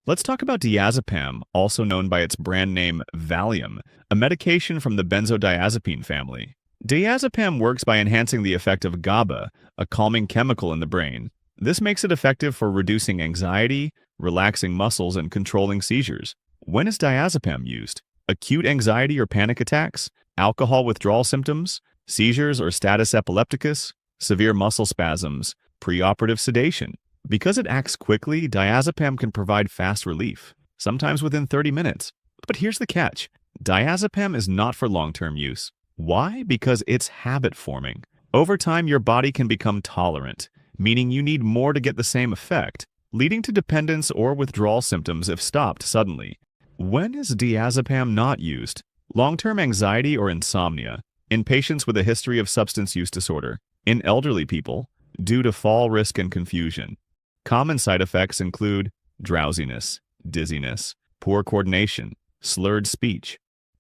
Let's talk about diazepam, also known by its brand name Valium, a medication from the benzodiazepine family. Diazepam works by enhancing the effect of GABA, a calming chemical in the brain. This makes it effective for reducing anxiety, relaxing muscles, and controlling seizures. When is diazepam used? Acute anxiety or panic attacks, alcohol withdrawal symptoms, seizures or status epilepticus, severe muscle spasms, preoperative sedation. Because it acts quickly, diazepam can provide fast relief, sometimes within 30 minutes. But here's the catch. Diazepam is not for long-term use. Why? Because it's habit-forming. Over time, your body can become tolerant, meaning you need more to get the same effect, leading to dependence or withdrawal symptoms if stopped suddenly. When is diazepam not used? Long-term anxiety or insomnia, in patients with a history of substance use disorder, in elderly people, due to fall risk and confusion. Common side effects include drowsiness, dizziness, poor coordination, slurred speech.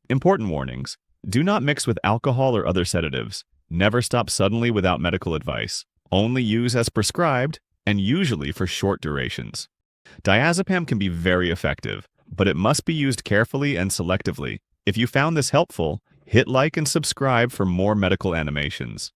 Important warnings: do not mix with alcohol or other sedatives. Never stop suddenly without medical advice. Only use as prescribed, and usually for short durations. Diazepam can be very effective, but it must be used carefully and selectively. If you found this helpful, hit like and subscribe for more medical animations.